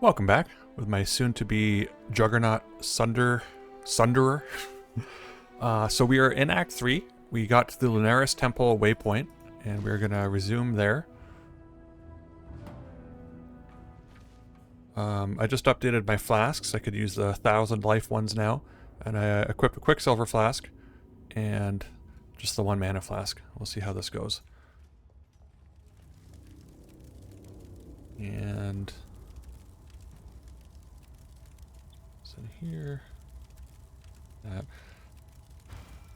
Welcome back with my soon-to-be Juggernaut Sunderer. So we are in Act 3. We got to the Lunaris Temple waypoint, and we're going to resume there. I just updated my flasks. I could use the 1,000 life ones now. And I equipped a Quicksilver flask and just the 1 mana flask. We'll see how this goes. And it's in here.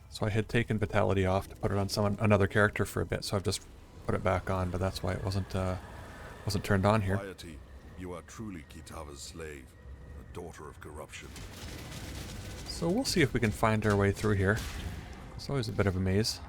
So I had taken Vitality off to put it on another character for a bit, so I've just put it back on, but that's why it wasn't turned on here. Piety, you are truly Kitava's slave, a daughter of corruption. So we'll see if we can find our way through here. It's always a bit of a maze.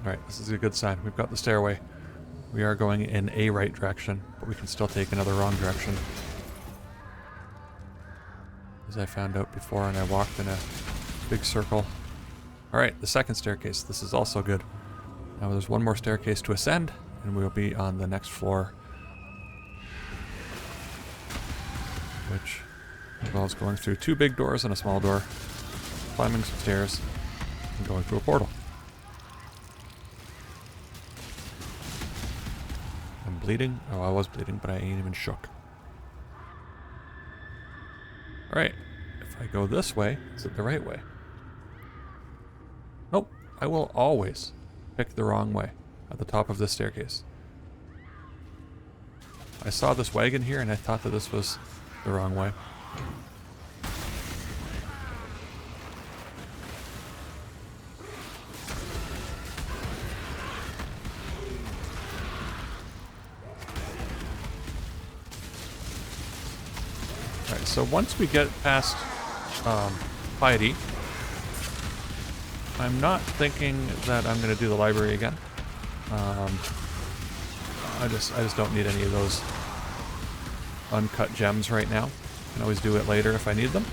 Alright, this is a good sign. We've got the stairway. We are going in a right direction, but we can still take another wrong direction. As I found out before, and I walked in a big circle. Alright, the second staircase. This is also good. Now there's one more staircase to ascend, and we'll be on the next floor. Which involves going through 2 big doors and a small door, climbing some stairs, and going through a portal. I'm bleeding. Oh, I was bleeding, but I ain't even shook. Alright, if I go this way, is it the right way? Nope, I will always pick the wrong way at the top of this staircase. I saw this wagon here and I thought that this was the wrong way. Alright, so once we get past Piety, I'm not thinking that I'm going to do the library again. I just don't need any of those uncut gems right now. I can always do it later if I need them.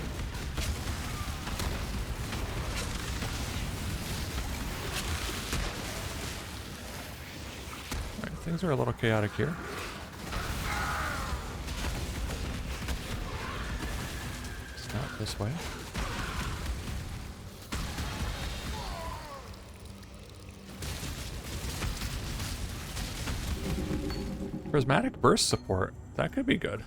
Alright, things are a little chaotic here. Not this way. Prismatic burst support. That could be good.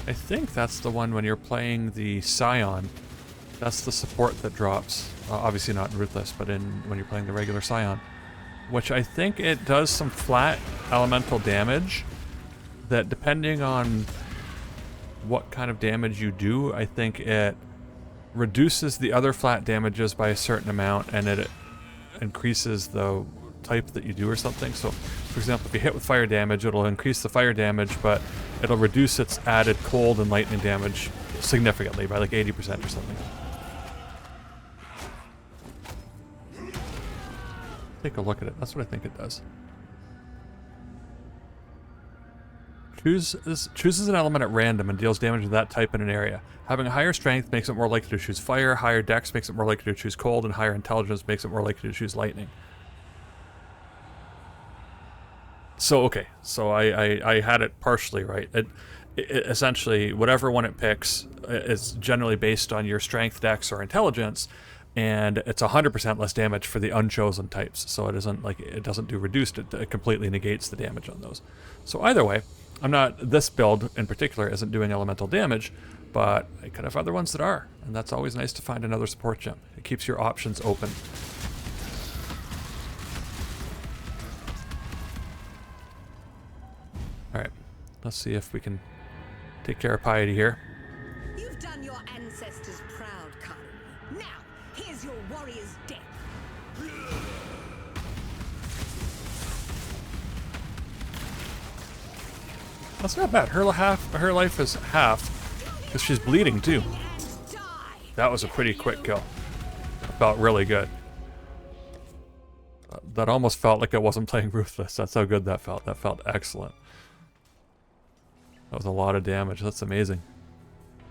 I think that's the one when you're playing the Scion. That's the support that drops. Obviously not in Ruthless, but when you're playing the regular Scion. Which I think it does some flat elemental damage that, depending on what kind of damage you do, I think it reduces the other flat damages by a certain amount, and it increases the type that you do or something. So, for example, if you hit with fire damage, it'll increase the fire damage, but it'll reduce its added cold and lightning damage significantly by like 80% or something. Take a look at it. That's what I think it does. Chooses an element at random and deals damage of that type in an area. Having a higher strength makes it more likely to choose fire, higher dex makes it more likely to choose cold, and higher intelligence makes it more likely to choose lightning. So, okay. So I had it partially right. It essentially, whatever one it picks is generally based on your strength, dex, or intelligence, and it's 100% less damage for the unchosen types. So it doesn't do reduced, it completely negates the damage on those. So either way, this build in particular isn't doing elemental damage, but I could have other ones that are, and that's always nice to find another support gem. It keeps your options open. Alright, let's see if we can take care of Piety here. You've done your ancestors proud, Kari. Now, here's your warrior's death. That's not bad. Her life is half. Because she's bleeding too. That was a pretty quick kill. Felt really good. That almost felt like I wasn't playing Ruthless. That's how good that felt. That felt excellent. That was a lot of damage. That's amazing.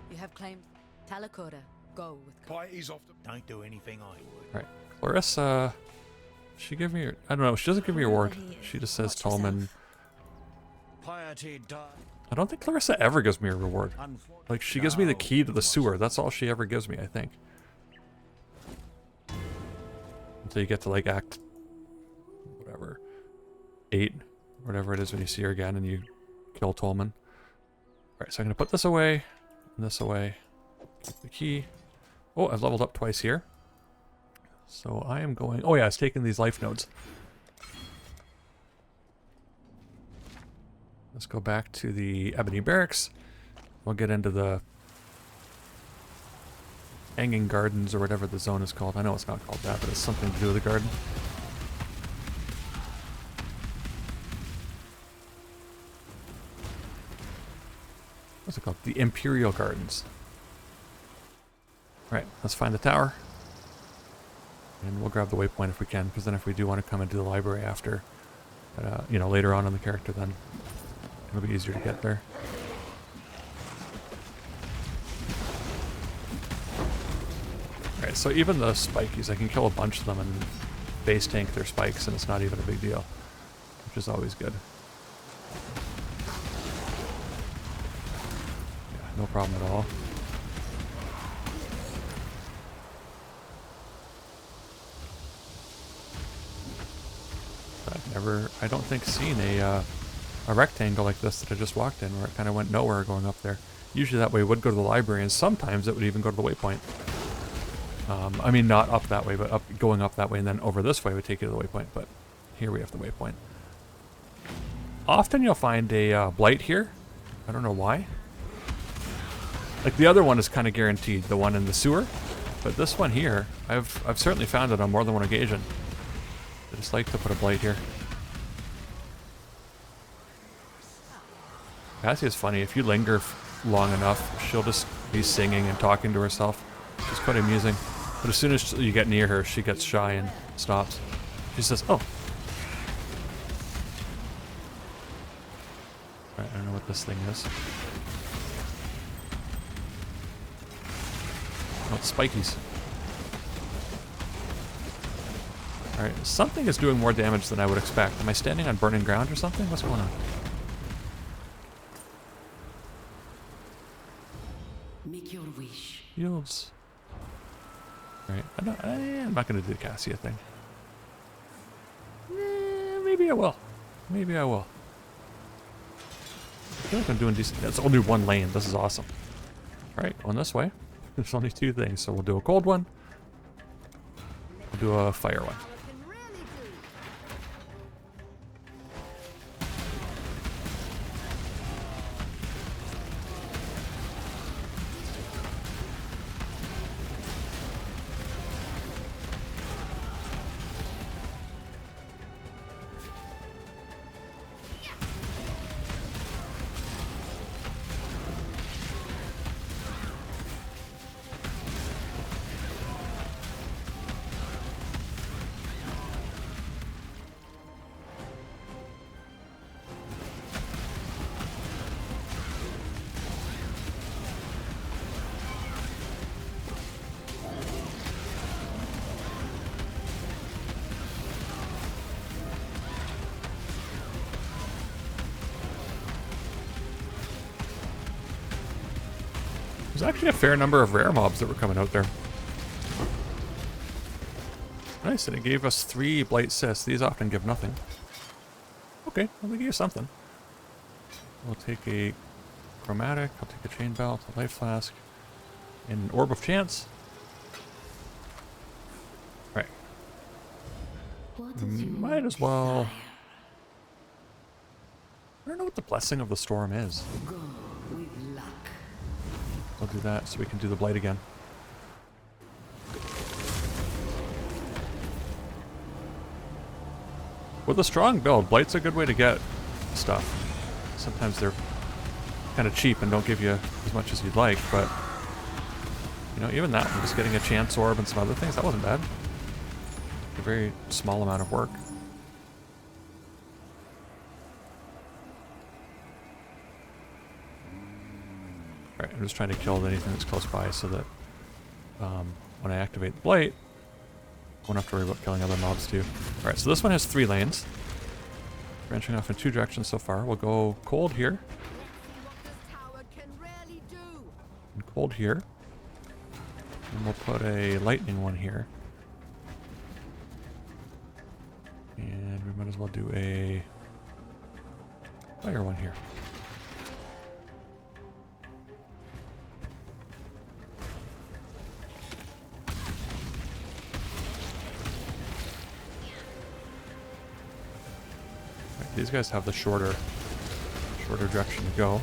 You have claimed Talakoda. Go with Piety's off the... Don't do anything I would. Right. Clarissa, she give me her, I don't know, she doesn't give me a reward. She just says Tolman. Piety died. I don't think Clarissa ever gives me a reward. Like, she gives me the key to the sewer. That's all she ever gives me, I think. Until you get to, like, act... whatever. 8. Whatever it is when you see her again and you kill Tolman. Alright, so I'm going to put this away. And this away. Keep the key. Oh, I've leveled up twice here. So I am going... Oh yeah, I was taking these life nodes. Let's go back to the Ebony Barracks. We'll get into the Hanging Gardens or whatever the zone is called. I know it's not called that, but it's something to do with the garden. What's it called? The Imperial Gardens. Right, let's find the tower. And we'll grab the waypoint if we can, because then if we do want to come into the library after, you know, later on in the character, then it'll be easier to get there. Alright, so even the spikies, I can kill a bunch of them and base tank their spikes, and it's not even a big deal, which is always good. Yeah, no problem at all. I don't think, seen a rectangle like this that I just walked in, where it kind of went nowhere going up there. Usually that way would go to the library, and sometimes it would even go to the waypoint. I mean, not up that way, but going up that way, and then over this way would take you to the waypoint, but here we have the waypoint. Often you'll find a blight here. I don't know why. Like, the other one is kind of guaranteed, the one in the sewer, but this one here, I've certainly found it on more than one occasion. I just like to put a blight here. Cassie is funny. If you linger long enough, she'll just be singing and talking to herself. She's quite amusing. But as soon as you get near her, she gets shy and stops. She says, "Oh." Right, I don't know what this thing is. Oh, it's spikies. Alright, something is doing more damage than I would expect. Am I standing on burning ground or something? What's going on? Make your wish. Yields. Alright, I'm not going to do the Cassia thing. Maybe I will. Maybe I will. I feel like I'm doing decent. That's only one lane. This is awesome. Alright, going this way. There's only 2 things, so we'll do a cold one. We'll do a fire one. There's actually a fair number of rare mobs that were coming out there. Nice, and it gave us 3 Blight Cysts. These often give nothing. Okay, well, they gave something. We'll take a Chromatic, I'll take a Chain Belt, a Life Flask, and an Orb of Chance. Right. Might as well... I don't know what the Blessing of the Storm is. Go with luck. I'll do that so we can do the Blight again. With a strong build, Blight's a good way to get stuff. Sometimes they're kind of cheap and don't give you as much as you'd like, but you know, even that, just getting a chance orb and some other things, that wasn't bad. A very small amount of work. Alright, I'm just trying to kill anything that's close by so that when I activate the blight, I won't have to worry about killing other mobs too. Alright, so this one has 3 lanes. Branching off in 2 directions so far. We'll go cold here. And cold here. And we'll put a lightning one here. And we might as well do a fire one here. Right, these guys have the shorter direction to go.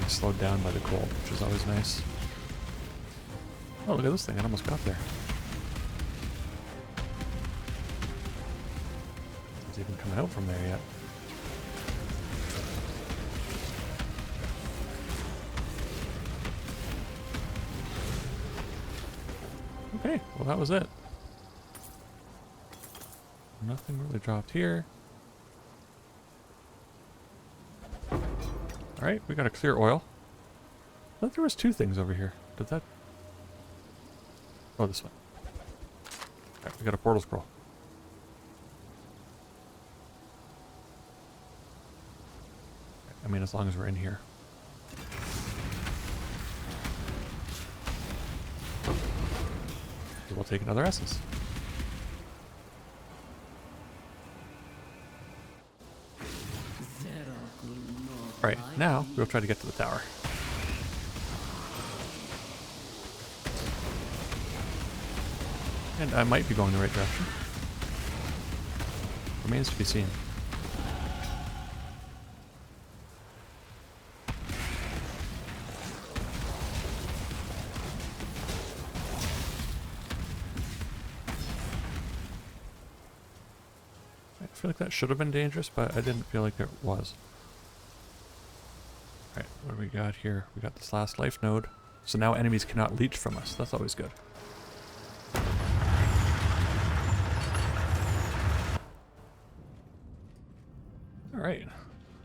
Slowed down by the cold, which is always nice. Oh, look at this thing. I almost got there. It's even coming out from there yet. Okay, well that was it. Nothing really dropped here. Alright, we got a clear oil. I thought there was 2 things over here. Did that... Oh, this one. Alright, we got a portal scroll. I mean, as long as we're in here. We'll take another essence. Right, now we'll try to get to the tower. And I might be going the right direction. Remains to be seen. I feel like that should have been dangerous, but I didn't feel like it was. Alright, what do we got here? We got this last life node. So now enemies cannot leech from us. That's always good. Alright,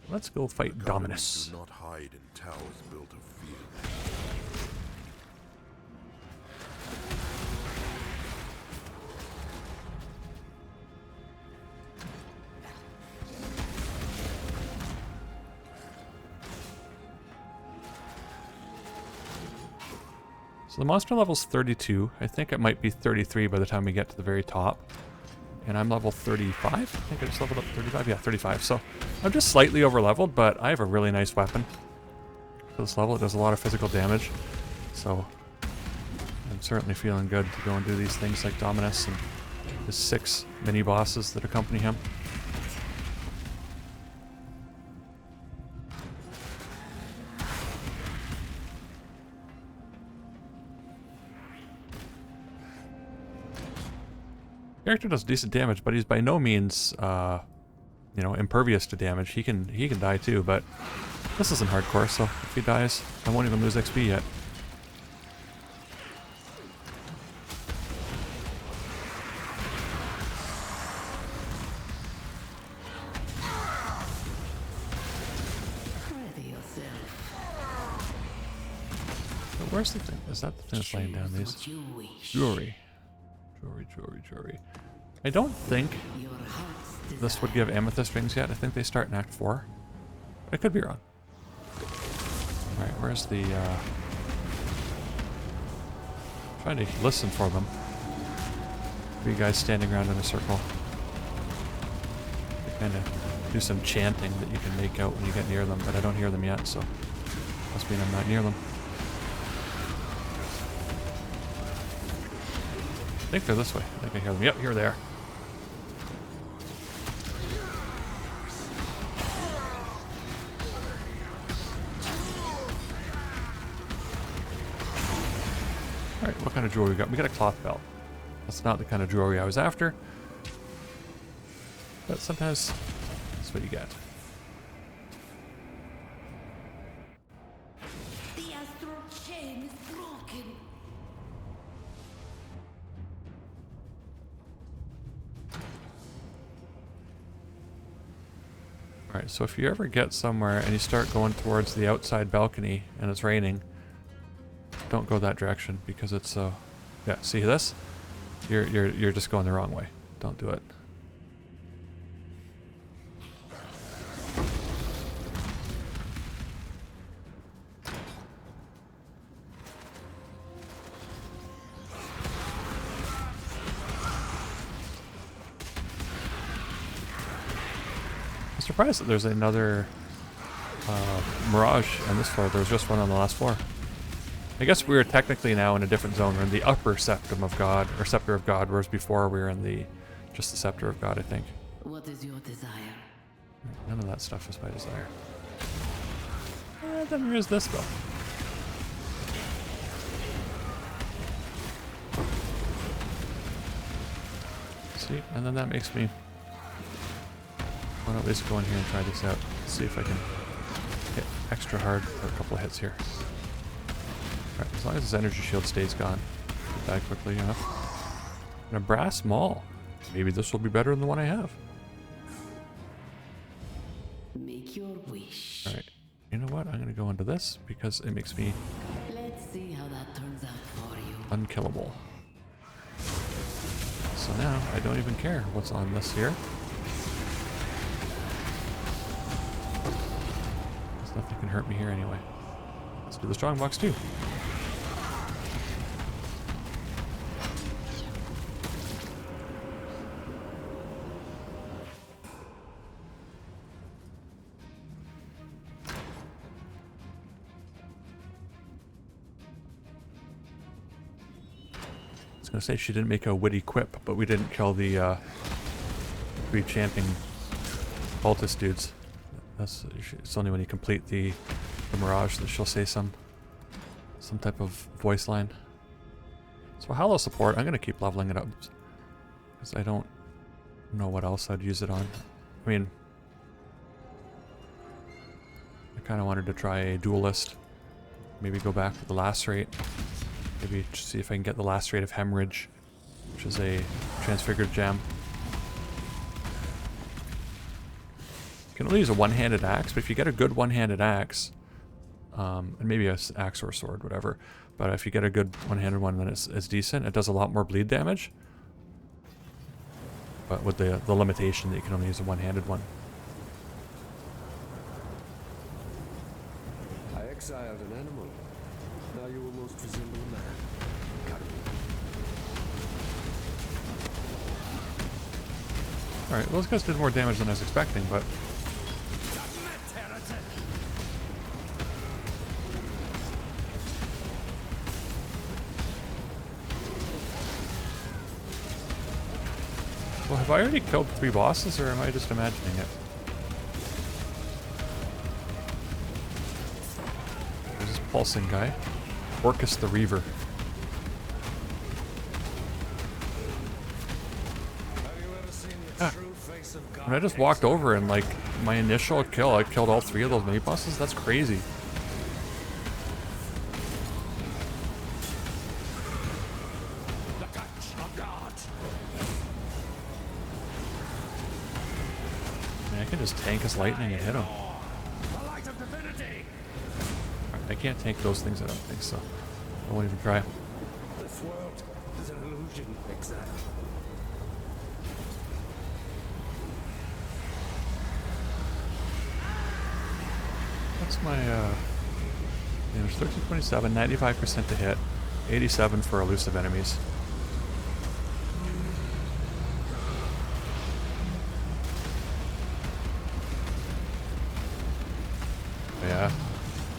let's go fight Dominus. Do not hide in towers built of fear. So the monster level's 32. I think it might be 33 by the time we get to the very top. And I'm level 35. I think I just leveled up to 35. Yeah, 35. So I'm just slightly over leveled, but I have a really nice weapon. For this level, it does a lot of physical damage. So I'm certainly feeling good to go and do these things like Dominus and the 6 mini bosses that accompany him. Character does decent damage, but he's by no means, you know, impervious to damage. He can die too, but this isn't hardcore, so if he dies, I won't even lose XP yet. So where's the thing? Is that the thing that's laying down these? Jewelry. Jewelry. I don't think this would give amethyst rings yet. I think they start in Act 4. I could be wrong. Alright, where's the... trying to listen for them. 3 guys standing around in a circle. They kind of do some chanting that you can make out when you get near them, but I don't hear them yet, so must mean I'm not near them. I think they're this way. I think I hear them. Yep, here they are. Alright, what kind of jewelry we got? We got a cloth belt. That's not the kind of jewelry I was after. But sometimes that's what you get. The astral chain is broken. Alright, so if you ever get somewhere and you start going towards the outside balcony and it's raining, don't go that direction because it's yeah, see this? You're just going the wrong way. Don't do it. I'm surprised that there's another Mirage on this floor. There was just one on the last floor. I guess we were technically now in a different zone. We're in the upper septum of God, or scepter of God, whereas before we were in just the scepter of God, I think. What is your desire? None of that stuff is my desire. Then here's this though. See, and then that makes me want to at least go in here and try this out. See if I can hit extra hard for a couple of hits here. Alright, as long as this energy shield stays gone, die quickly enough. And a brass maul. Maybe this will be better than the one I have. Make your wish. Alright, you know what? I'm going to go into this because it makes me Let's see how that turns out for you. unkillable. So now I don't even care what's on this here. There's nothing can hurt me here anyway. Let's do the strong box too. I was gonna say she didn't make a witty quip, but we didn't kill the 3 champing cultist dudes. It's only when you complete the Mirage that she'll say some type of voice line. So Hallow support, I'm gonna keep leveling it up because I don't know what else I'd use it on. I mean, I kind of wanted to try a duelist, maybe go back to the lacerate. Maybe see if I can get the lacerate of hemorrhage, which is a transfigured gem. You can only use a one-handed axe, but if you get a good one-handed axe, and maybe an axe or a sword, whatever, but if you get a good one-handed one, then it's decent. It does a lot more bleed damage, but with the limitation that you can only use a one-handed one. I exiled an animal. Now you almost resemble a man. Alright, well, those guys did more damage than I was expecting, but... Well, have I already killed 3 bosses, or am I just imagining it? There's this pulsing guy. Orcus the Reaver. When I just walked over and, like, my initial kill, I killed all 3 of those mini bosses? That's crazy. I mean, I can just tank his lightning and hit him. I can't tank those things, I don't think, so I won't even try. This world is an illusion, exile. What's my, damage? 1327, 95% to hit, 87 for elusive enemies. Yeah,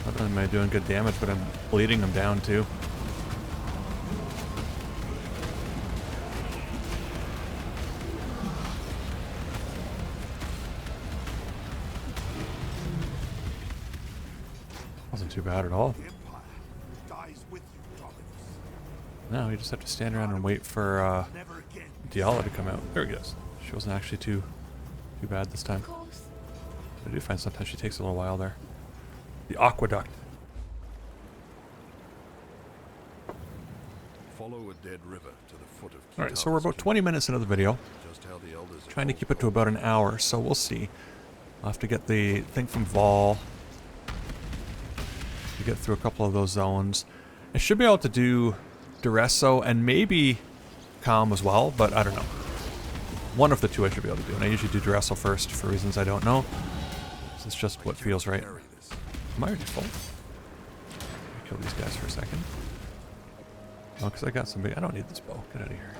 not only am I doing good damage, but I'm bleeding them down too. Wasn't too bad at all. The Empire dies with you, Dominus. No, you just have to stand around and wait for Diala to come out. There he goes. She wasn't actually too bad this time. I do find sometimes she takes a little while there. The aqueduct. Follow a dead river to the foot of Alright, so we're about 20 minutes into the video. Just how the elders Trying to keep it to about an hour, so we'll see. I'll have to get the thing from Vol to get through a couple of those zones. I should be able to do Duresso and maybe Calm as well, but I don't know. One of the two I should be able to do, and I usually do Duresso first for reasons I don't know. So it's just what feels right. Am I already full? Kill these guys for a second. Oh, because I got somebody. I don't need this bow. Get out of here.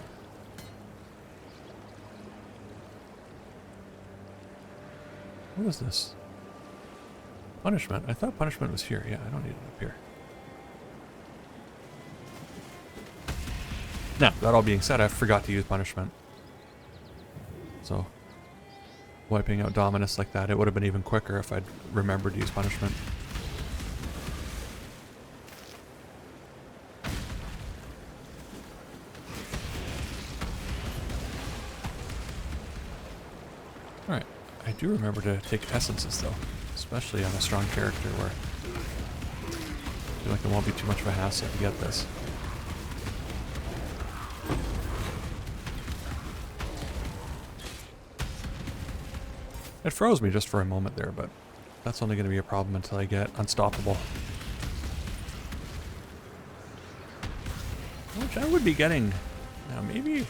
What is this? Punishment. I thought punishment was here. Yeah, I don't need it up here. Now, that all being said, I forgot to use punishment. So, wiping out Dominus like that, it would have been even quicker if I'd remembered to use punishment. Alright, I do remember to take essences though, especially on a strong character where I feel like it won't be too much of a hassle to get this. It froze me just for a moment there, but that's only going to be a problem until I get unstoppable. Which I would be getting. Now maybe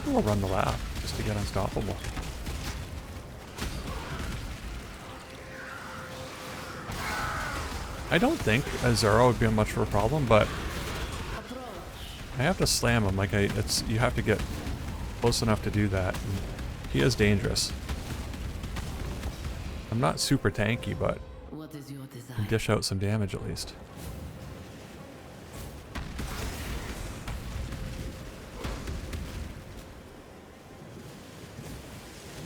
we'll run the lab just to get unstoppable. I don't think a Zero would be much of a problem, but I have to slam him. Like you have to get close enough to do that. And he is dangerous. I'm not super tanky, but I can dish out some damage at least.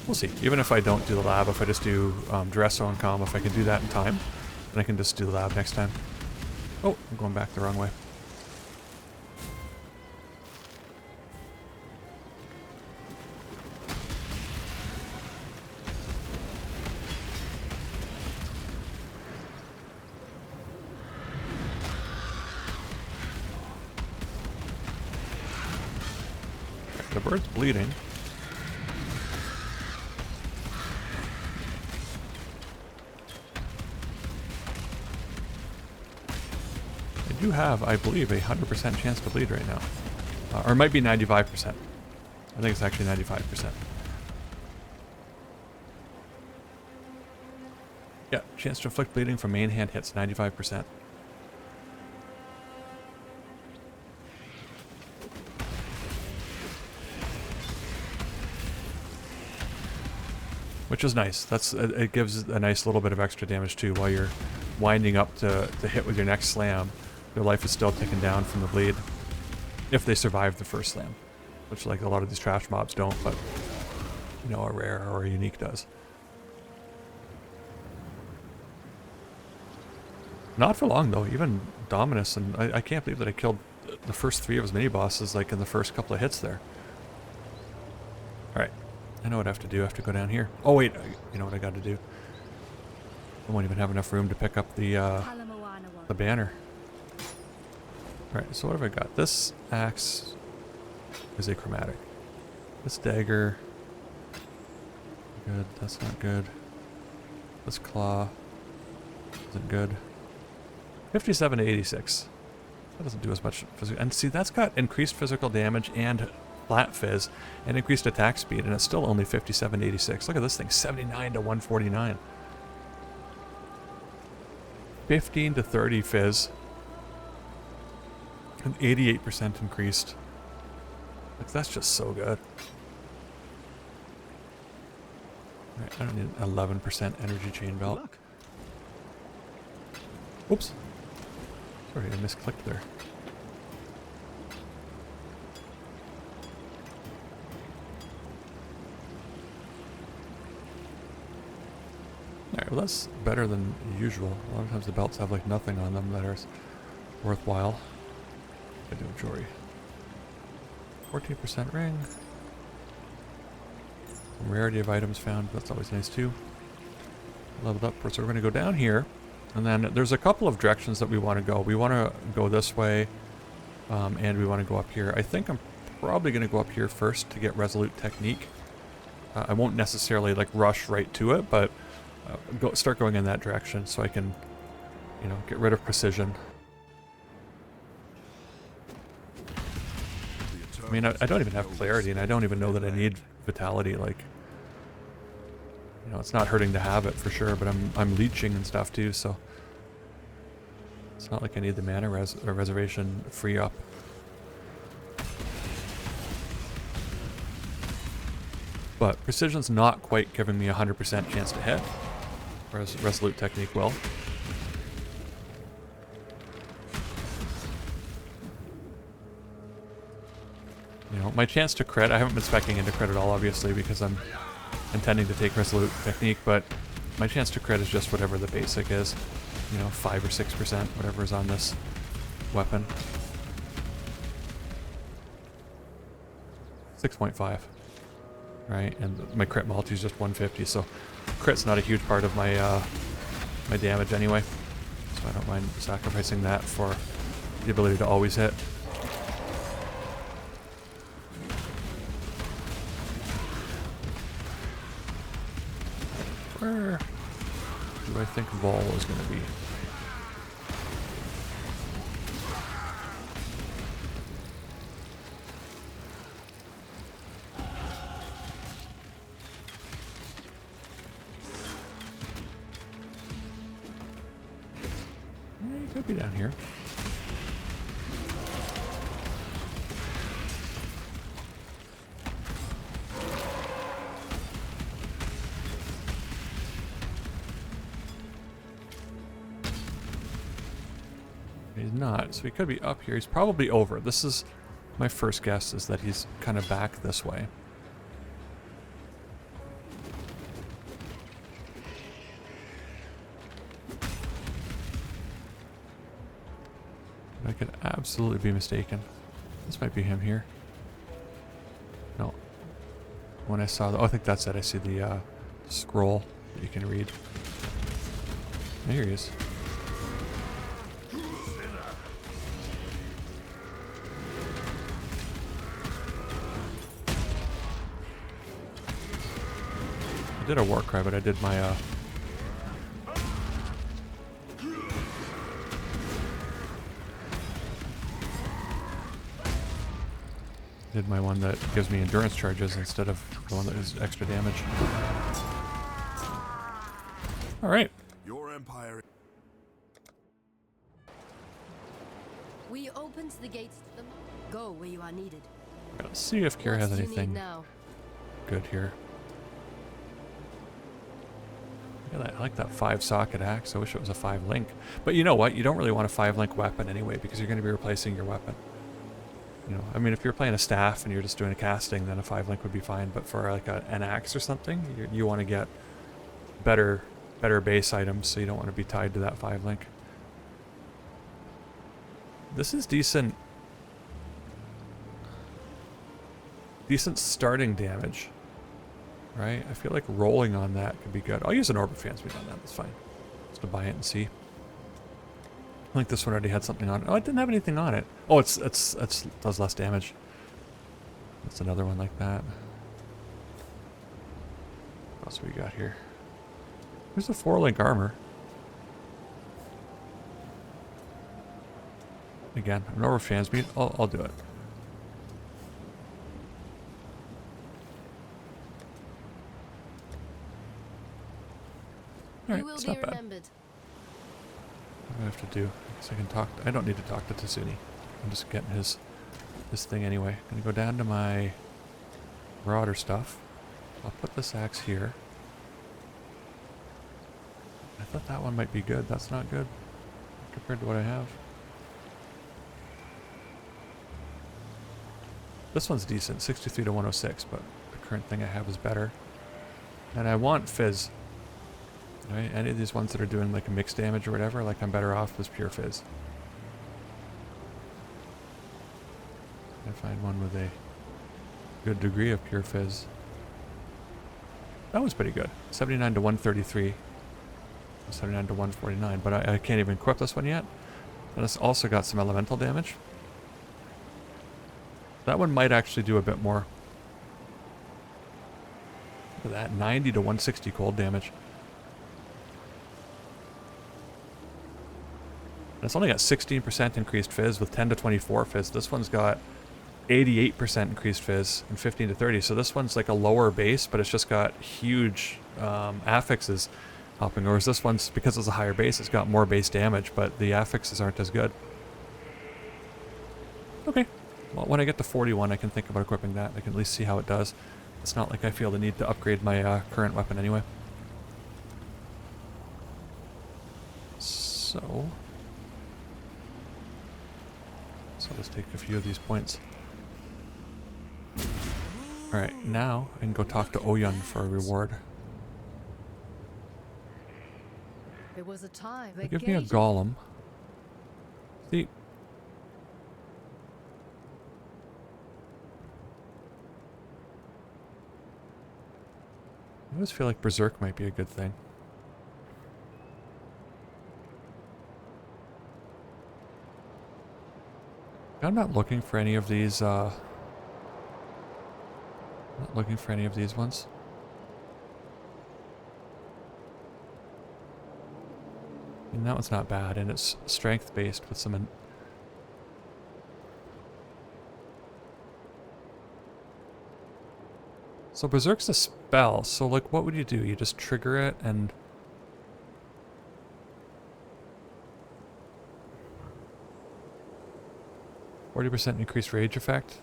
We'll see. Even if I don't do the lab, if I just do Duresso and Calm, if I can do that in time, then I can just do the lab next time. Oh, I'm going back the wrong way. The bird's bleeding. I do have, I believe, a 100% chance to bleed right now. Or it might be 95%. I think it's actually 95%. Yeah, chance to inflict bleeding from main hand hits, 95%. Which is nice. It gives a nice little bit of extra damage too while you're winding up to hit with your next slam. Their life is still ticking down from the bleed. If they survive the first slam. Which like a lot of these trash mobs don't, but you know, a rare or a unique does. Not for long though, even Dominus, and I can't believe that I killed the first 3 of his mini-bosses like in the first couple of hits there. Alright. I know what I have to do. I have to go down here. Oh wait, you know what I got to do? I won't even have enough room to pick up the banner. Alright, so what have I got? This axe is achromatic. This dagger, good. That's not good. This claw isn't good. 57 to 86. That doesn't do as much physical. And see, that's got increased physical damage and flat fizz and increased attack speed, and it's still only 57 to 86. Look at this thing, 79 to 149. 15 to 30 fizz. And 88% increased. Like, that's just so good. Right, I don't need an 11% energy chain belt. Oops. Sorry, I misclicked there. Alright, well that's better than usual. A lot of times the belts have like nothing on them that are worthwhile. I do jewelry. 14% ring. Rarity of items found, that's always nice too. Leveled up, so we're going to go down here. And then there's a couple of directions that we want to go. We want to go this way, and we want to go up here. I think I'm probably going to go up here first to get Resolute Technique. I won't necessarily like rush right to it, but start going in that direction so I can, you know, get rid of precision. I mean, I don't even have clarity, and I don't even know that I need vitality. Like, you know, it's not hurting to have it for sure, but I'm leeching and stuff too, so it's not like I need the mana reservation free up. But precision's not quite giving me 100% chance to hit, whereas Resolute Technique will. You know, my chance to crit, I haven't been speccing into crit at all, obviously, because I'm intending to take Resolute Technique, but my chance to crit is just whatever the basic is. You know, 5 or 6%, whatever is on this weapon. 6.5. Right, and my crit multi is just 150, so crit's not a huge part of my my damage anyway, so I don't mind sacrificing that for the ability to always hit. Where do I think Vol is going to be? He could be down here. He's not, so he could be up here. He's probably over. This is my first guess, is that he's kind of back this way. I could absolutely be mistaken. This might be him here. No. When I saw the... Oh, I think that's it. I see the scroll that you can read. Oh, here he is. I did a war cry, but I did my... did my one that gives me endurance charges instead of the one that is extra damage. Alright. Your empire. We opened the gates to them. Go where you are needed. Let's see if Kira has What do you need anything now? good here. I like that 5-socket axe. I wish it was a 5-link. But you know what? You don't really want a 5-link weapon anyway, because you're going to be replacing your weapon. You know, I mean, if you're playing a staff and you're just doing a casting, then a 5-link would be fine. But for like an axe or something, you want to get better base items, so you don't want to be tied to that 5-link. This is decent starting damage, right? I feel like rolling on that could be good. I'll use an Orb of Fanspeed on that. That's fine. Just to buy it and see. I think this one already had something on it. Oh, it didn't have anything on it. Oh, it does less damage. That's another one like that. What else we got here? Here's the 4-link armor. Again, an Orb of Fanspeed. I'll do it. Alright, it's not bad. Remembered. What do I have to do? I guess I can talk. I don't need to talk to Tasuni. I'm just getting his thing anyway. I'm gonna go down to my Marauder stuff. I'll put this axe here. I thought that one might be good. That's not good compared to what I have. This one's decent, 63 to 106, but the current thing I have is better. And I want Fizz. Right? Any of these ones that are doing like a mixed damage or whatever, like I'm better off with pure Fizz. Can't find one with a good degree of pure fizz. That was pretty good. 79 to 133. 79 to 149, but I can't even equip this one yet. And it's also got some elemental damage. That one might actually do a bit more. Look at that, 90 to 160 cold damage. And it's only got 16% increased fizz with 10 to 24 fizz. This one's got 88% increased fizz and 15 to 30. So this one's like a lower base, but it's just got huge affixes helping. Whereas this one's, because it's a higher base, it's got more base damage, but the affixes aren't as good. Okay. Well, when I get to 41, I can think about equipping that. I can at least see how it does. It's not like I feel the need to upgrade my current weapon anyway. So let's take a few of these points. Alright, now I can go talk to Oyun for a reward. There was a time. Give me a golem. See. I always feel like Berserk might be a good thing. I'm not looking for any of these, not looking for any of these ones. I mean, that one's not bad, and it's strength-based with some... So Berserk's a spell, so like what would you do? You just trigger it and... 40% increased rage effect?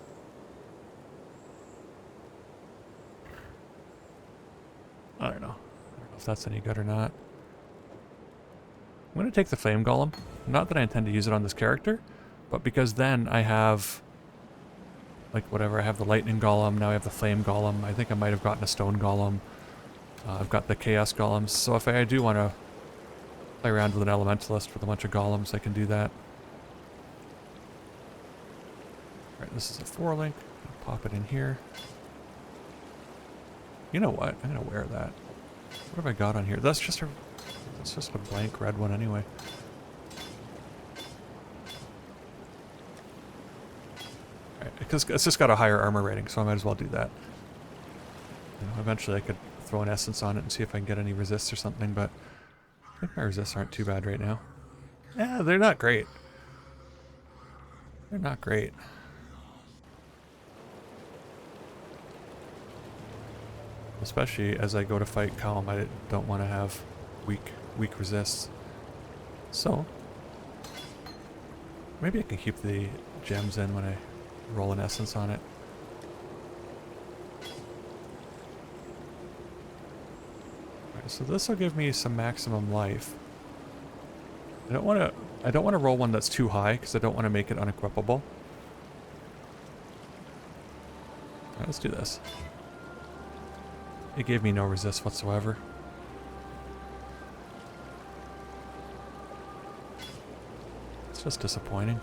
I don't know if that's any good or not. I'm going to take the Flame Golem. Not that I intend to use it on this character, but because then I have... like whatever, I have the Lightning Golem, now I have the Flame Golem. I think I might have gotten a Stone Golem. I've got the Chaos Golems, so if I do want to play around with an Elementalist with a bunch of Golems, I can do that. Alright, this is a 4-link. Pop it in here. You know what? I'm going to wear that. What have I got on here? That's just a blank red one anyway. Because it's just got a higher armor rating, so I might as well do that. You know, eventually I could throw an essence on it and see if I can get any resists or something, but I think my resists aren't too bad right now. Yeah, they're not great. They're not great. Especially as I go to fight Calm, I don't want to have weak resists. So, maybe I can keep the gems in when I roll an essence on it. Alright, so this will give me some maximum life. I don't want to roll one that's too high because I don't want to make it unequipable. Alright, let's do this. It gave me no resist whatsoever. It's just disappointing.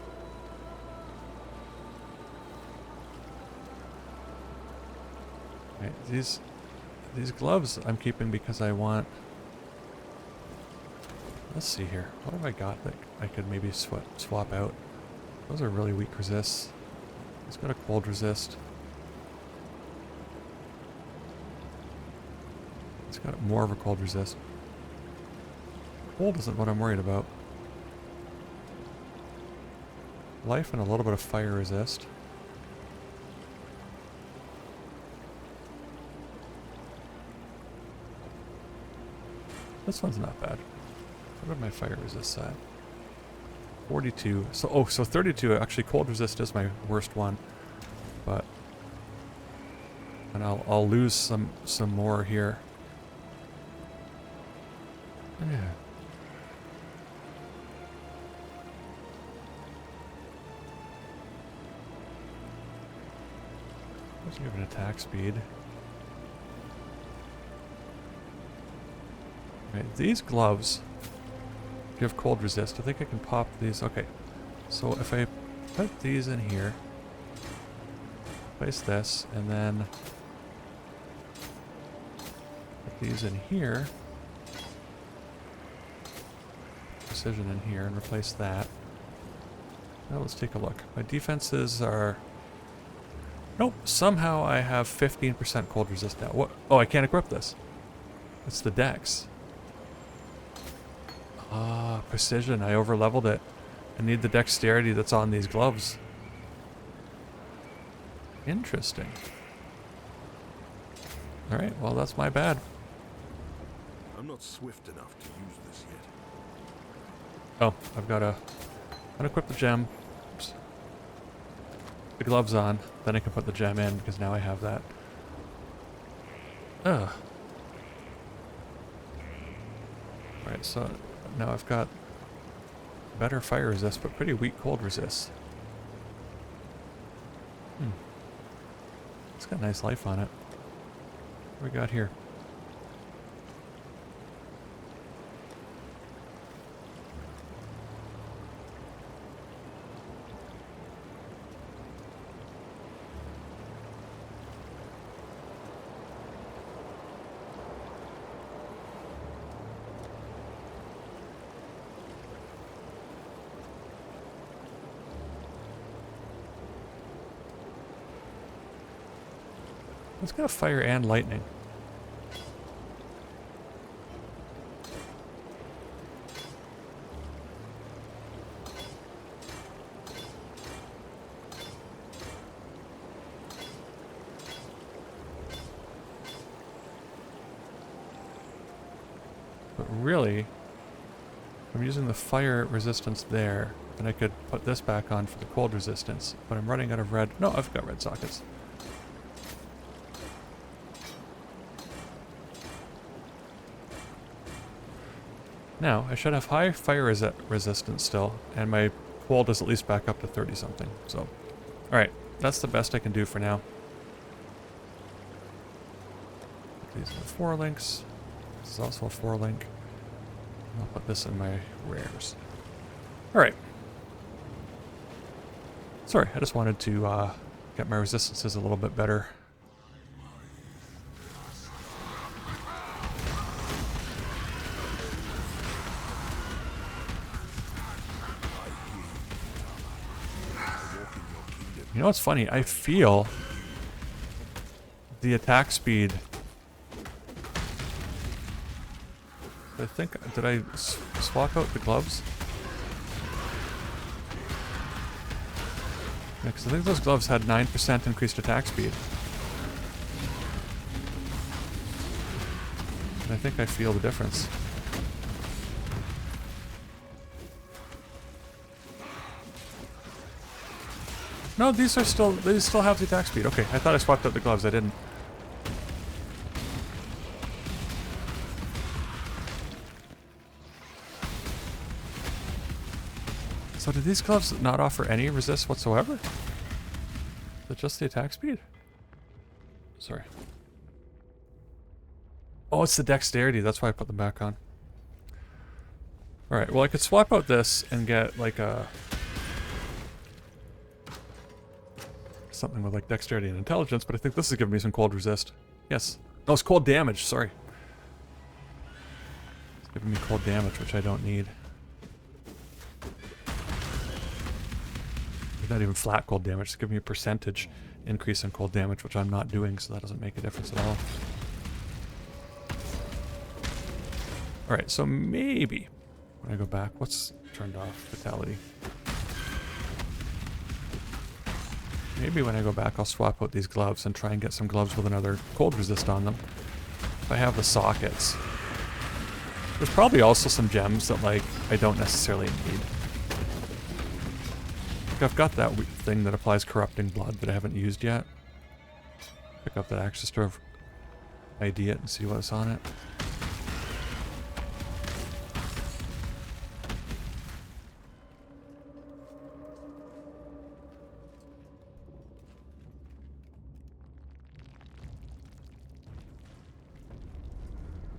Right, these gloves I'm keeping because I want... Let's see here. What have I got that I could maybe swap out? Those are really weak resists. It's got a cold resist. It's got more of a cold resist. Cold isn't what I'm worried about. Life and a little bit of fire resist. This one's not bad. What are my fire resists at? 42. So, so 32. Actually, cold resist is my worst one. But... and I'll lose some more here. Yeah. Let's give an attack speed. Right, these gloves give cold resist. I think I can pop these. Okay, so if I put these in here, place this, and then put these in here. Precision in here, and replace that. Now let's take a look. My defenses are... Nope, somehow I have 15% cold resist now. What? Oh, I can't equip this. It's the dex. Ah, precision. I over-leveled it. I need the dexterity that's on these gloves. Interesting. Alright, well that's my bad. I'm not swift enough to use this yet. Oh, I've got to unequip the gem. Oops. The gloves on, then I can put the gem in because now I have that. Ugh. Alright, so now I've got better fire resist, but pretty weak cold resist. It's got nice life on it. What do we got here? It's got fire and lightning. But really, I'm using the fire resistance there, and I could put this back on for the cold resistance, but I'm running out of red. No, I've got red sockets. Now, I should have high fire resistance still, and my cold is at least back up to 30 something. So, alright, that's the best I can do for now. These are the 4 links. This is also a 4 link. I'll put this in my rares. Alright. Sorry, I just wanted to get my resistances a little bit better. You know what's funny? I feel the attack speed. I think, did I swap out the gloves? Yeah, because I think those gloves had 9% increased attack speed. And I think I feel the difference. No, these are still, they still have the attack speed. Okay, I thought I swapped out the gloves, I didn't. So did these gloves not offer any resist whatsoever? Is it just the attack speed? Sorry. Oh, it's the dexterity, that's why I put them back on. Alright, well I could swap out this and get like a... something with like dexterity and intelligence, but I think this is giving me some cold resist. Yes. No, it's cold damage, sorry. It's giving me cold damage, which I don't need. It's not even flat cold damage, it's giving me a percentage increase in cold damage, which I'm not doing, so that doesn't make a difference at all. Alright, so maybe when I go back, what's turned off? Fatality. Maybe when I go back I'll swap out these gloves and try and get some gloves with another cold resist on them. If I have the sockets. There's probably also some gems that like I don't necessarily need. Like I've got that thing that applies corrupting blood that I haven't used yet. Pick up that axe just to ID it and see what's on it.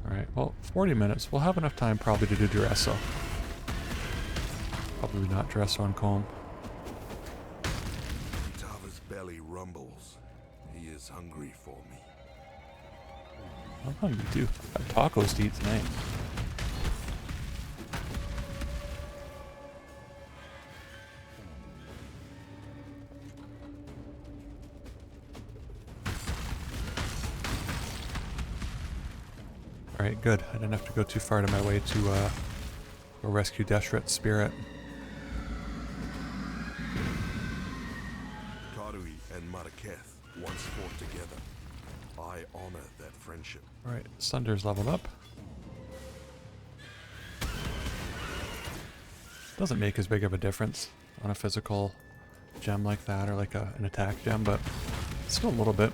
Alright, well, 40 minutes. We'll have enough time probably to do Duresso. Probably not Duresso and Comb. Kitava's belly rumbles. is hungry for me. I'm hungry too. I have tacos to eat tonight. Alright, good. I didn't have to go too far to my way to go rescue Deshret's spirit. Karui and Maraketh once fought together. I honor that friendship. Alright, Sunder's leveled up. Doesn't make as big of a difference on a physical gem like that, or like an attack gem, but still a little bit.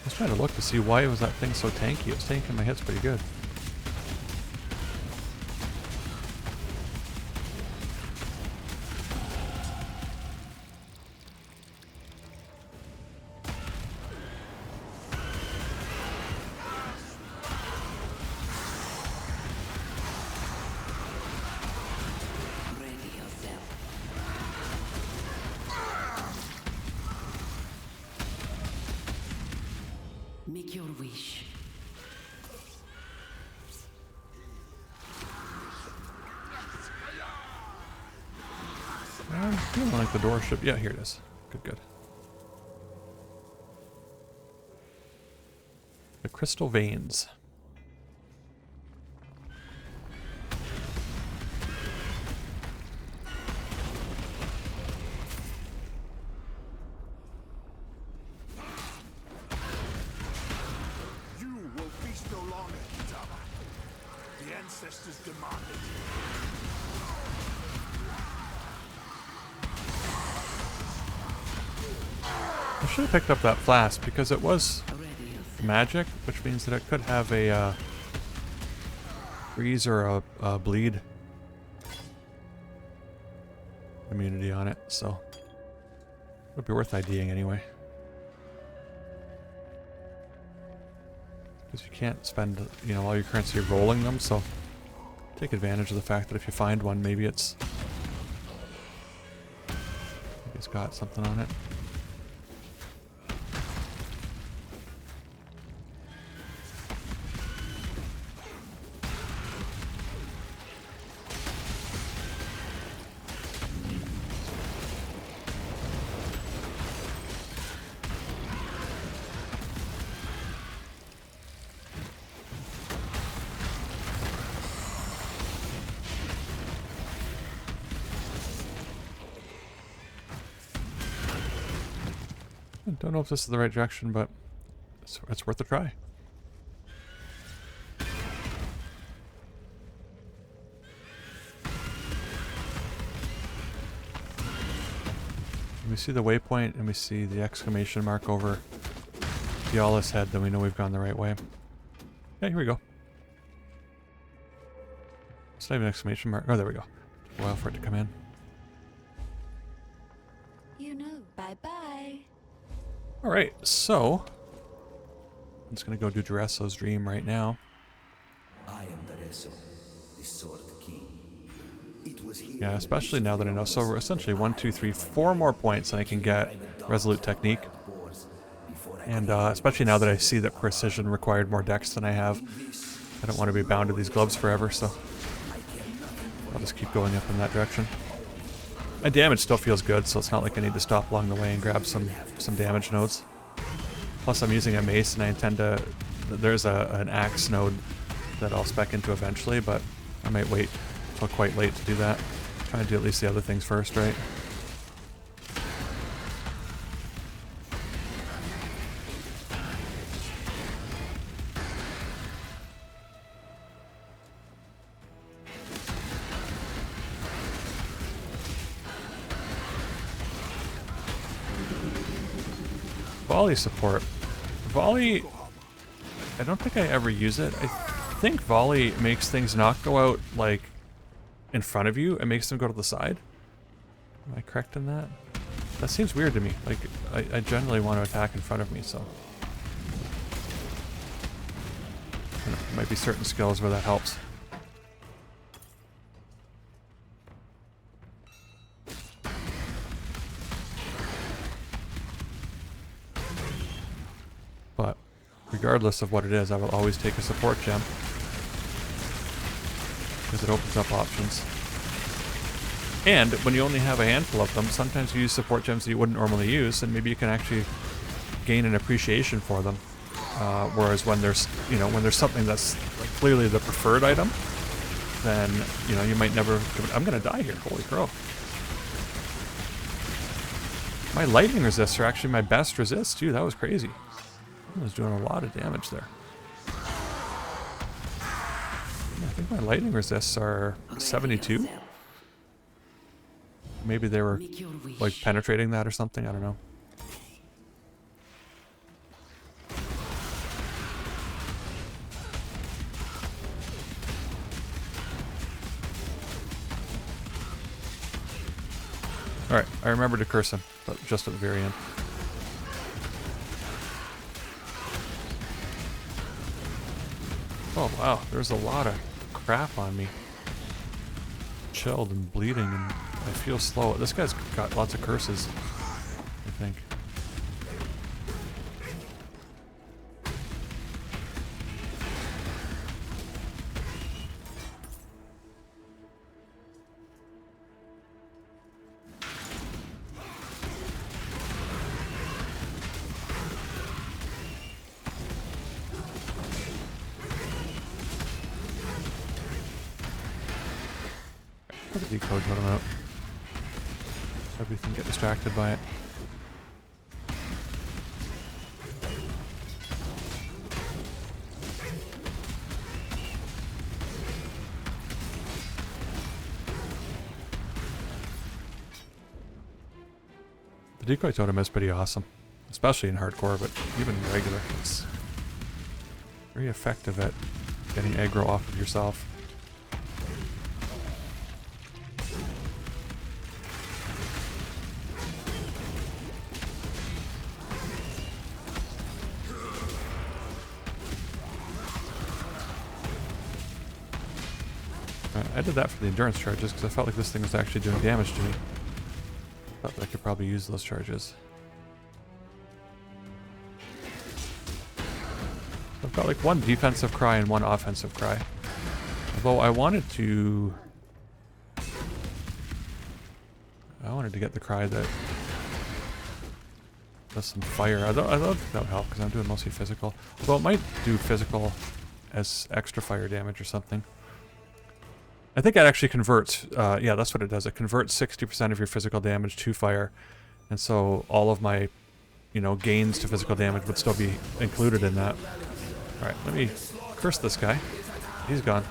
I was trying to look to see why was that thing so tanky. It was tanking my hits pretty good. Make your wish. I'm feeling like the door should... Yeah, here it is. Good, good. The crystal veins. You will feast no longer, Kitava. The ancestors demand it. I should have picked up that flask because it was magic, which means that it could have a freeze or a bleed immunity on it, so it would be worth IDing anyway. Because you can't spend, you know, all your currency rolling them, so take advantage of the fact that if you find one, maybe it's got something on it. I don't know if this is the right direction, but it's worth a try. When we see the waypoint and we see the exclamation mark over Fiala's head, then we know we've gone the right way. Yeah, here we go. It's not even an exclamation mark. Oh, there we go. Took a while for it to come in. You know, bye-bye. Alright, so I'm just gonna go do Duresso's dream right now. I am Duresso, the Sword King. It was here Yeah, especially now that I know. So we're essentially 1, 2, 3, 4 more points and I can get Resolute Technique. And especially now that I see that Precision required more dex than I have. I don't want to be bound to these gloves forever, so I'll just keep going up in that direction. My damage still feels good, so it's not like I need to stop along the way and grab some damage nodes. Plus I'm using a mace and I intend to... There's an axe node that I'll spec into eventually, but I might wait until quite late to do that. Try and do at least the other things first, right? Volley support. Volley, I don't think I ever use it. I think volley makes things not go out, like, in front of you. It makes them go to the side. Am I correct in that? That seems weird to me. Like, I generally want to attack in front of me, so. I don't know, there might be certain skills where that helps. But regardless of what it is, I will always take a support gem because it opens up options. And when you only have a handful of them, sometimes you use support gems that you wouldn't normally use, and maybe you can actually gain an appreciation for them. Whereas when there's, when there's something that's like clearly the preferred item, then, you might never give it. I'm gonna die here, holy crow. My lightning resists are actually my best resist too, that was crazy. I was doing a lot of damage there. I think my lightning resists are 72. Maybe they were like penetrating that or something, I don't know. Alright, I remember to curse him, but just at the very end. Oh wow, there's a lot of crap on me. Chilled and bleeding, and I feel slow. This guy's got lots of curses, I think. Put the decode totem out. Everything get distracted by it. The decoy totem is pretty awesome, especially in hardcore, but even in regular, it's very effective at getting aggro off of yourself. I did that for the endurance charges because I felt like this thing was actually doing damage to me. Thought that I could probably use those charges. I've got like one defensive cry and one offensive cry. Although I wanted to get the cry that does some fire. I don't think that would help because I'm doing mostly physical. Although it might do physical as extra fire damage or something. I think it actually converts, yeah, that's what it does. It converts 60% of your physical damage to fire. And so all of my, gains to physical damage would still be included in that. Alright, let me curse this guy. He's gone.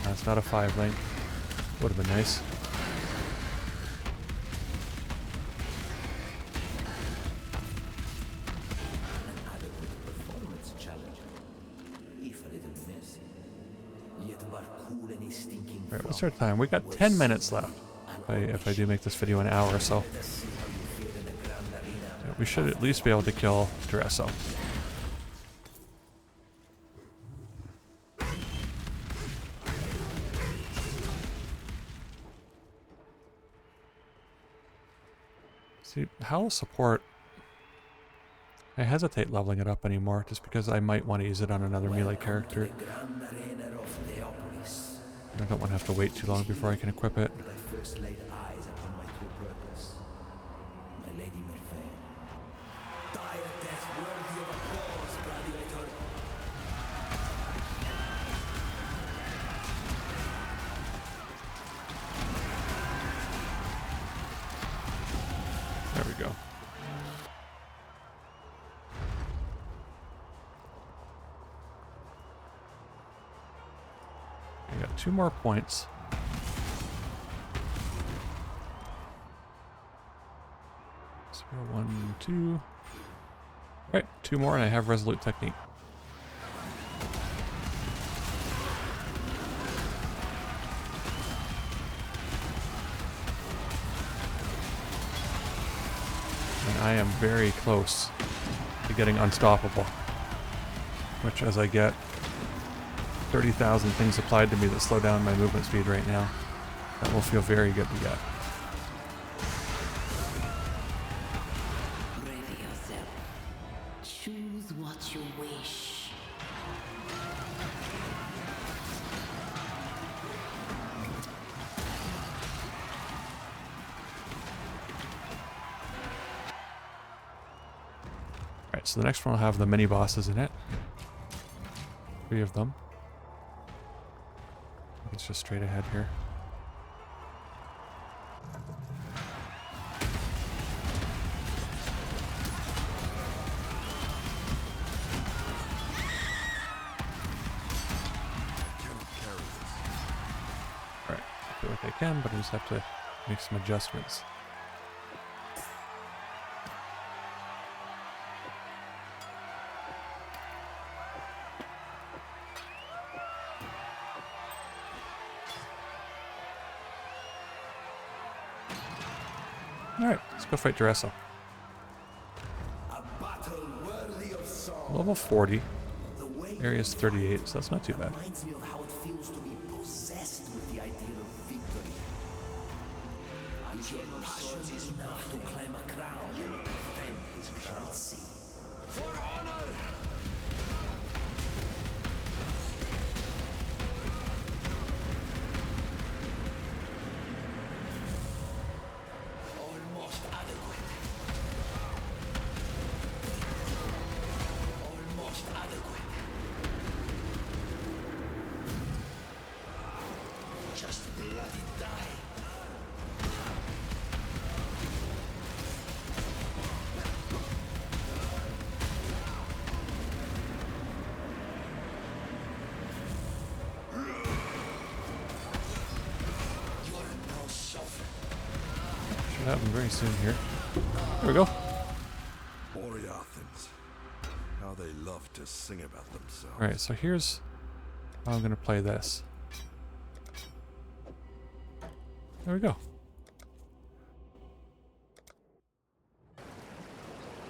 That's not a 5 lane. Would have been nice. Alright, what's our time? We got 10 minutes left. If I do make this video an hour or so. Yeah, we should at least be able to kill Duresso. See, Howl support, I hesitate leveling it up anymore just because I might want to use it on another melee character. I don't want to have to wait too long before I can equip it. There we go. 2 more points. So 1, 2. Alright, 2 more and I have Resolute Technique. And I am very close to getting Unstoppable. Which, as I get 30,000 things applied to me that slow down my movement speed right now, that will feel very good to get. Ready yourself. Choose what you wish. Alright, so the next one will have the mini bosses in it. 3 of them. It's just straight ahead here. Alright, I feel like I can, but I just have to make some adjustments. Alright, let's go fight Duresso. Level 40. Area's 38, so that's not too bad. Reminds me of how it feels to be possessed with the idea of victory. And your passion is enough to climb a crown and defend his currency. For honor! Almost adequate. Almost adequate. Just bloody die. You're no sovereign. Should happen very soon here. There we go. Boreathans. How they love to sing about themselves. Alright, so here's how I'm going to play this. There we go.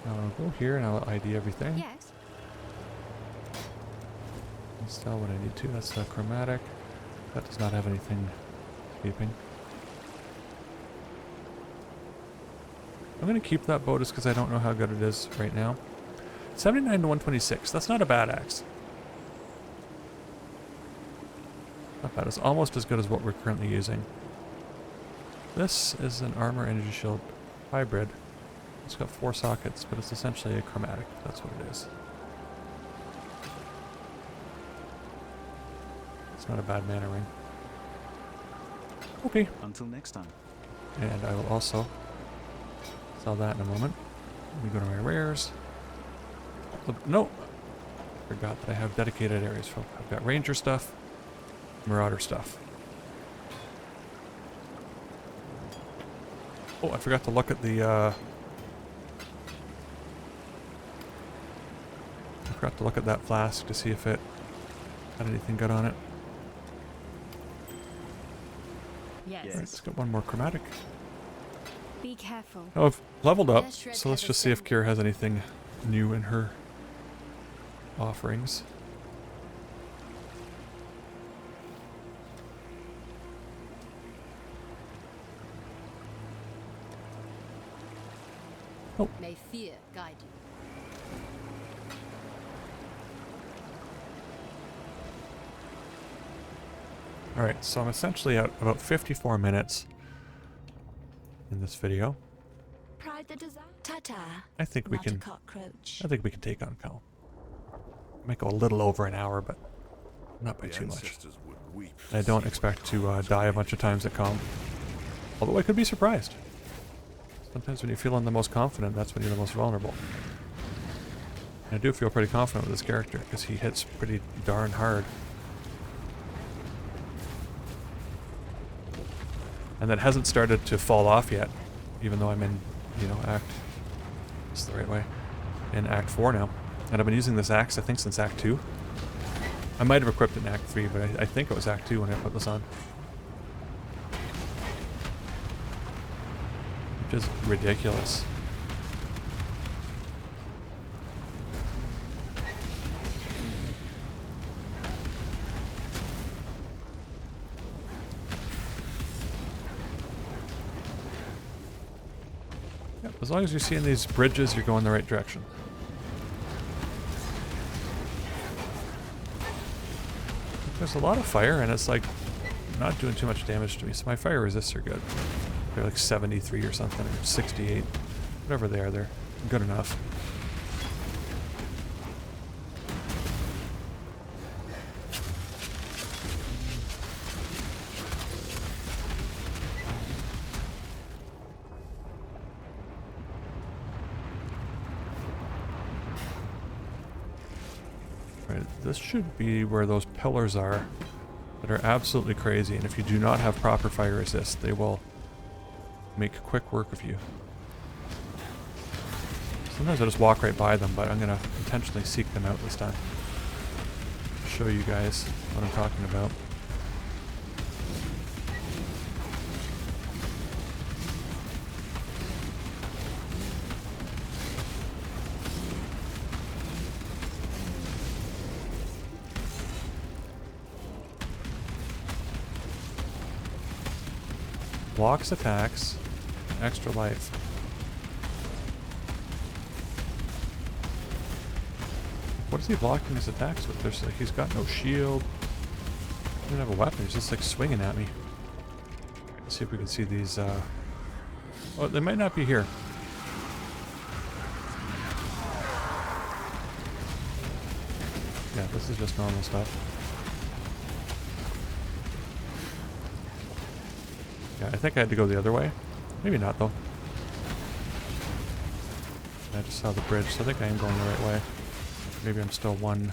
I'll go here and I'll ID everything. Yes. Install what I need to. That's the chromatic. That does not have anything keeping. I'm going to keep that bow just because I don't know how good it is right now. 79 to 126. That's not a bad axe. Not bad. It's almost as good as what we're currently using. This is an armor energy shield hybrid. It's got 4 sockets, but it's essentially a chromatic. That's what it is. It's not a bad mana ring. Okay. Until next time. And I will also sell that in a moment. Let me go to my rares. No! Forgot that I have dedicated areas for. I've got ranger stuff, marauder stuff. Oh, I forgot to look at the I forgot to look at that flask to see if it had anything good on it. Yes. Alright, let's get one more chromatic. Be careful. Oh, I've leveled up, Let's shred so let's head just see if assembly. Kira has anything new in her offerings. May fear guide you. Alright, so I'm essentially at about 54 minutes in this video. Pride the desire. Ta-ta. I think we Not a can cockroach. I think we can take on Cal. Might go a little over an hour, but not by The too much. ancestors would weep I don't expect to die a bunch of times at Calm. Although I could be surprised. Sometimes when you're feeling the most confident, that's when you're the most vulnerable. And I do feel pretty confident with this character, because he hits pretty darn hard. And that hasn't started to fall off yet, even though I'm in, you know, it's the right way, in Act 4 now. And I've been using this axe, I think, since Act 2. I might have equipped it in Act 3, but I think it was Act 2 when I put this on. Which is ridiculous. Yep, as long as you're seeing these bridges, you're going the right direction. There's a lot of fire, and it's like not doing too much damage to me, so my fire resists are good. They're like 73 or something, or 68. Whatever they are, they're good enough. Right, this should be where those pillars are that are absolutely crazy, and if you do not have proper fire resist, they will make quick work of you. Sometimes I just walk right by them, but I'm going to intentionally seek them out this time. Show you guys what I'm talking about. Blocks attacks, extra life. What is he blocking his attacks with? There's like, he's got no shield. He doesn't have a weapon, he's just like swinging at me. Let's see if we can see these, oh, they might not be here. Yeah, this is just normal stuff. Yeah, I think I had to go the other way. Maybe not, though. I just saw the bridge, so I think I am going the right way. Maybe I'm still one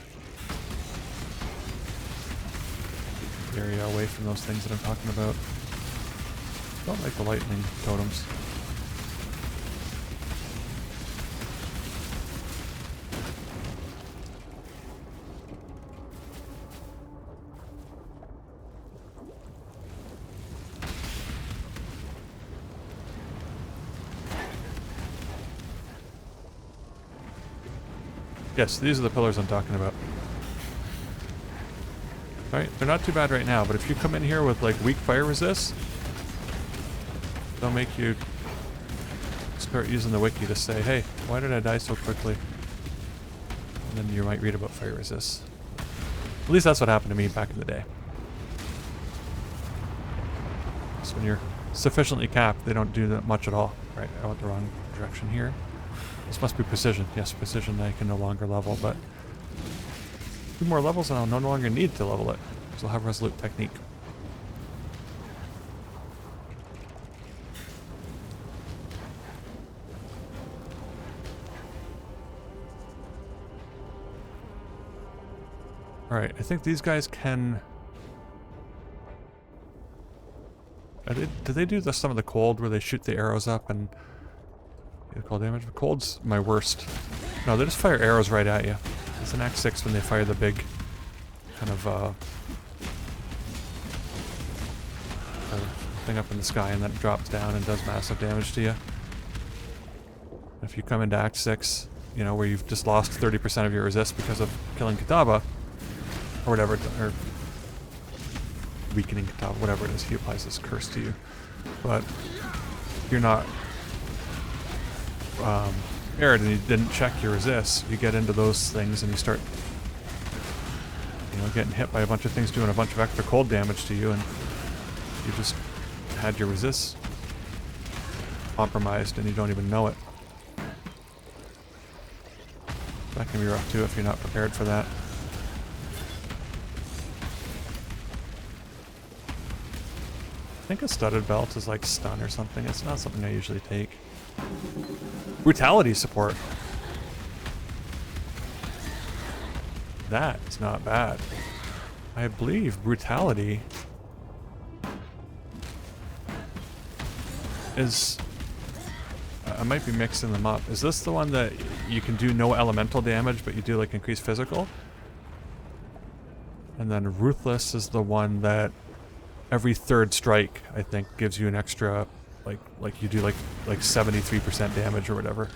area away from those things that I'm talking about. Don't like the lightning totems. Yes, these are the pillars I'm talking about. Alright, they're not too bad right now, but if you come in here with like weak fire resist, they'll make you start using the wiki to say, hey, why did I die so quickly? And then you might read about fire resist. At least that's what happened to me back in the day. So when you're sufficiently capped, they don't do that much at all. Right, I went the wrong direction here. This must be precision. Yes, precision I can no longer level, but 2 more levels and I'll no longer need to level it, because I'll have resolute technique. Alright, I think these guys can... do they do some of the cold where they shoot the arrows up and... cold damage? The cold's my worst. No, they just fire arrows right at you. It's in Act 6 when they fire the big kind of thing up in the sky and then it drops down and does massive damage to you. If you come into Act 6, you know, where you've just lost 30% of your resist because of killing Kitaba, or whatever, or weakening Kitaba, whatever it is, he applies this curse to you. But you're not aired and you didn't check your resists, you get into those things and you start, you know, getting hit by a bunch of things doing a bunch of extra cold damage to you, and you just had your resists compromised and you don't even know it. That can be rough too if you're not prepared for that. I think a studded belt is like stun or something. It's not something I usually take. Brutality support. That is not bad. I believe brutality is... I might be mixing them up. Is this the one that you can do no elemental damage, but you do like increased physical? And then Ruthless is the one that every third strike, I think, gives you an extra, like you do like 73% damage or whatever.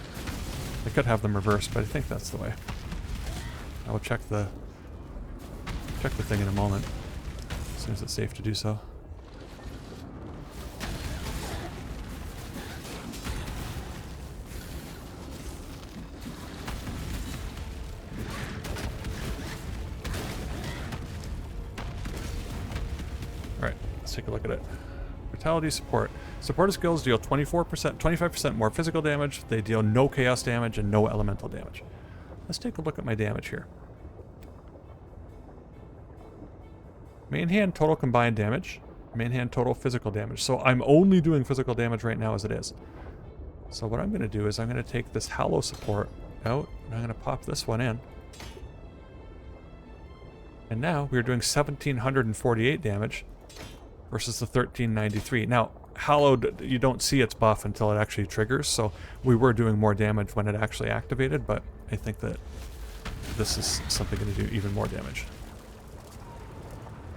I could have them reversed, but I think that's the way. I will check the thing in a moment, as soon as it's safe to do so. Alright, let's take a look at it. Brutality support. Supporter skills deal 25% more physical damage. They deal no chaos damage and no elemental damage. Let's take a look at my damage here. Main hand total combined damage. Main hand total physical damage. So I'm only doing physical damage right now as it is. So what I'm going to do is I'm going to take this Hallow support out, and I'm going to pop this one in. And now we're doing 1748 damage versus the 1393. Now, Hallowed, you don't see its buff until it actually triggers, so we were doing more damage when it actually activated, but I think that this is something going to do even more damage.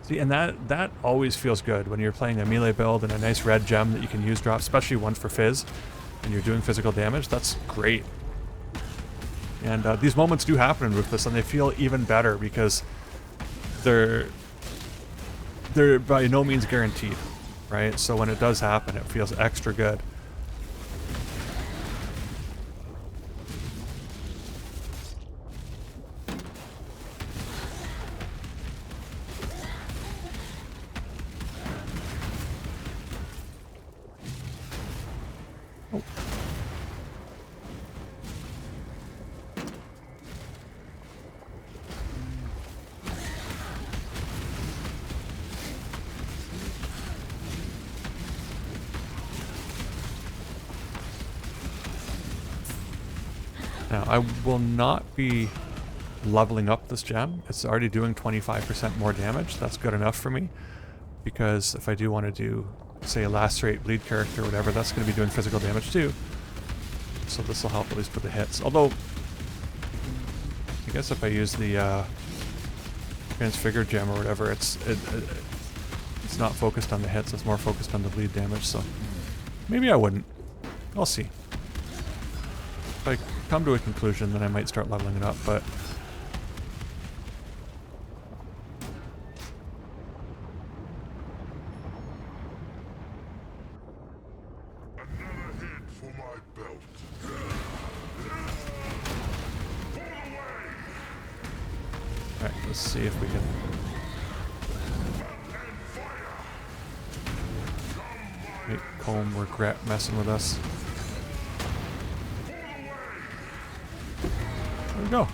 See, and that always feels good when you're playing a melee build and a nice red gem that you can use drop, especially one for Fizz, and you're doing physical damage. That's great. And these moments do happen in Ruthless, and they feel even better because they're by no means guaranteed, right? So when it does happen, it feels extra good. Oh. Now, I will not be leveling up this gem. It's already doing 25% more damage. That's good enough for me. Because if I do want to do, say, a lacerate bleed character or whatever, that's going to be doing physical damage too. So this will help at least with the hits. Although, I guess if I use the transfigured gem or whatever, it's not focused on the hits. It's more focused on the bleed damage. So maybe I wouldn't. I'll see. If I come to a conclusion, then I might start leveling it up, but... Another hit for my belt. Alright, let's see if we can... make Comb regret messing with us. There we go.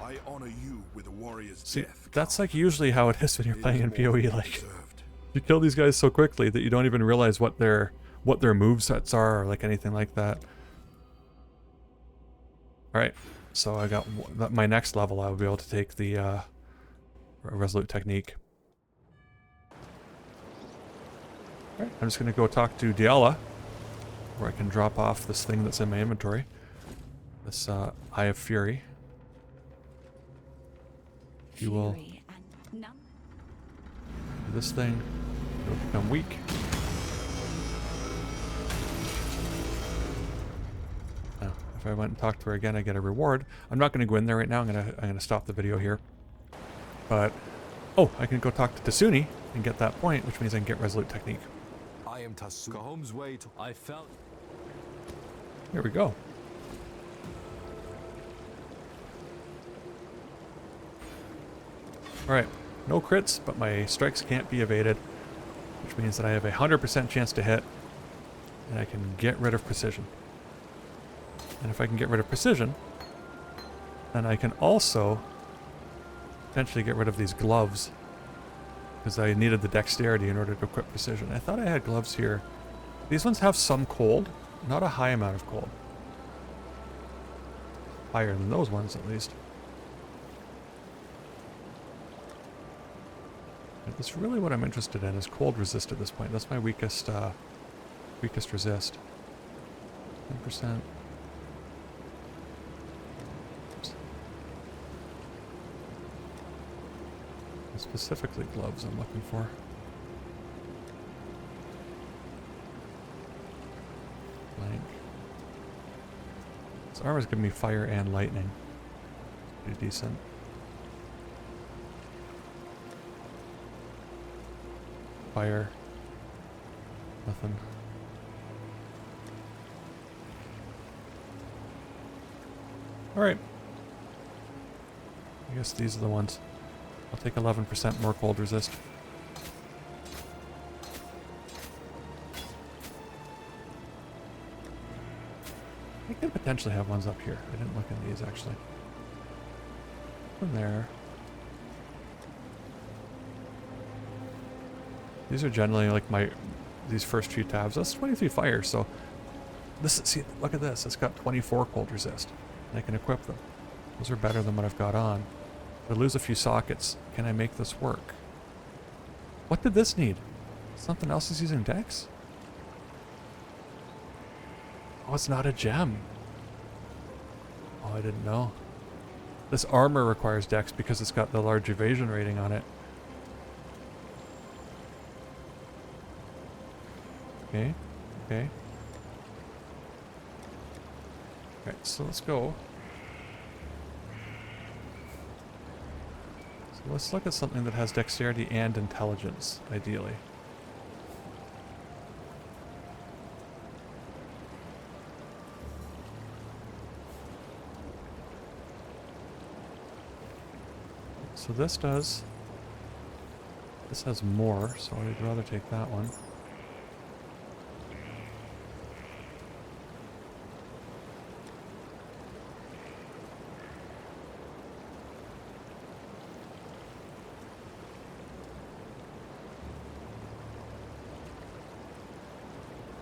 I honor you with a warrior's See, death. that's like usually how it is when you're playing in It is more PoE. than Like, deserved. you kill these guys so quickly that you don't even realize what their movesets are or like anything like that. Alright, so I got my next level. I will be able to take the Resolute Technique. Alright, I'm just going to go talk to Diala, where I can drop off this thing that's in my inventory. This Eye of Fury. You will do this thing. It'll become weak. Now, if I went and talked to her again, I get a reward. I'm not going to go in there right now. I'm gonna stop the video here. But oh, I can go talk to Tasuni and get that point, which means I can get Resolute Technique. I am Tasu. Home's way to. I felt. Here we go. Alright, no crits, but my strikes can't be evaded, which means that I have a 100% chance to hit, and I can get rid of precision. And if I can get rid of precision, then I can also potentially get rid of these gloves, because I needed the dexterity in order to equip precision. I thought I had gloves here. These ones have some cold, not a high amount of cold. Higher than those ones, at least. That's really what I'm interested in, is cold resist at this point. That's my weakest Weakest resist. 10%. Specifically gloves I'm looking for. Blank. This armor's giving me fire and lightning. Pretty decent. Fire. Nothing. Alright. I guess these are the ones. I'll take 11% more cold resist. I could potentially have ones up here. I didn't look in these actually. From there. These are generally like these first few tabs. That's 23 fire, so this is, see, look at this. It's got 24 cold resist. And I can equip them. Those are better than what I've got on. If I lose a few sockets, can I make this work? What did this need? Something else is using Dex? Oh, it's not a gem. Oh, I didn't know. This armor requires Dex because it's got the large evasion rating on it. Okay, okay. Alright, so let's go. Let's look at something that has dexterity and intelligence, ideally. So this has more, so I'd rather take that one.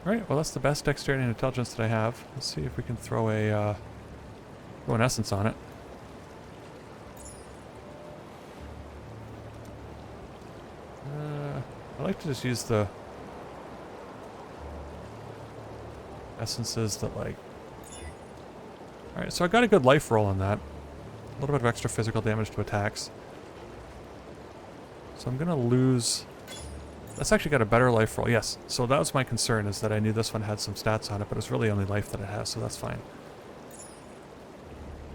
Alright, well that's the best dexterity and intelligence that I have. Let's see if we can throw an essence on it. I like to just use the essences that like... Alright, so I got a good life roll on that. A little bit of extra physical damage to attacks. So I'm gonna lose... That's actually got a better life roll, yes. So that was my concern, is that I knew this one had some stats on it, but it's really only life that it has, so that's fine.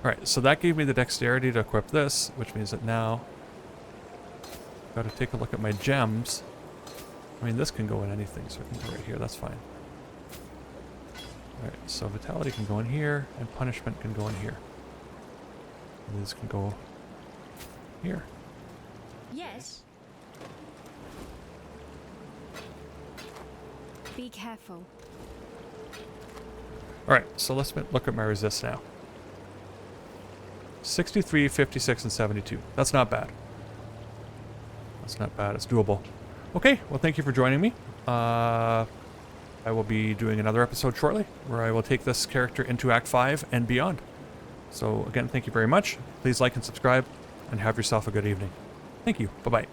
Alright, so that gave me the dexterity to equip this, which means that now I've got to take a look at my gems. I mean, this can go in anything, so it can go right here, that's fine. Alright, so Vitality can go in here, and Punishment can go in here. And this can go here. Yes. Be careful. Alright, so let's look at my resist now. 63, 56, and 72. That's not bad. That's not bad. It's doable. Okay, well thank you for joining me. I will be doing another episode shortly, where I will take this character into Act 5 and beyond. So again, thank you very much. Please like and subscribe, and have yourself a good evening. Thank you. Bye-bye.